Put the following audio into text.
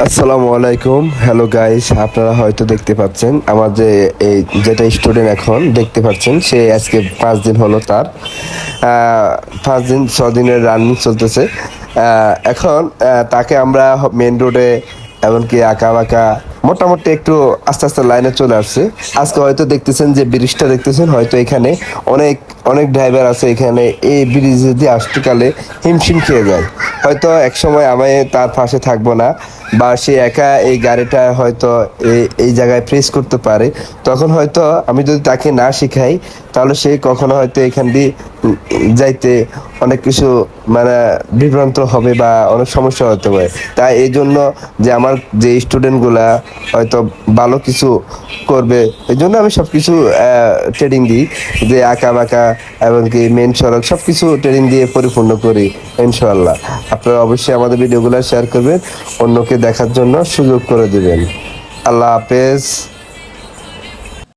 আসসালামু আলাইকুম, hello guys. আপনারা হয়তো দেখতে পাচ্ছেন আমার যে এই যেটা স্টুডেন্ট এখন দেখতে পাচ্ছেন, সে আজকে 5 দিন হলো তার 5 দিন 6 দিনের রানিং চলতেছে। এখন তাকে আমরা মেন রোডে এমনকি আঁকা বাঁকা মোটামুটি একটু আস্তে আস্তে লাইনে চলে আসছে। আজকে হয়তো দেখতেছেন যে ব্রিজটা দেখতেছেন, হয়তো এখানে অনেক অনেক ড্রাইভার আছে, এখানে এই ব্রিজ দিয়ে আসতে কালে হিমশিম খেয়ে যায়। হয়তো এক সময় আমি তার পাশে থাকবো না, বা সে একা এই গাড়িটা হয়তো এই জায়গায় প্রেস করতে পারে। তখন হয়তো আমি যদি তাকে না শিখাই, তাহলে সে কখনো হয়তো এখান দিয়ে যাইতে অনেক কিছু মানে বিভ্রান্ত হবে বা অনেক সমস্যা হতে পারে। তাই এই জন্য যে আমার যে স্টুডেন্টগুলা হয়তো ভালো কিছু করবে, এই জন্য আমি সব কিছু ট্রেনিং দিই, যে আঁকা বাঁকা এমনকি মেন সড়ক সব কিছু ট্রেনিং দিয়ে পরিপূর্ণ করি ইনশাআল্লাহ। আপনারা অবশ্যই আমাদের ভিডিওগুলো শেয়ার করবেন, অন্যকে দেখার জন্য সুযোগ করে দিবেন। আল্লাহ হাফেজ।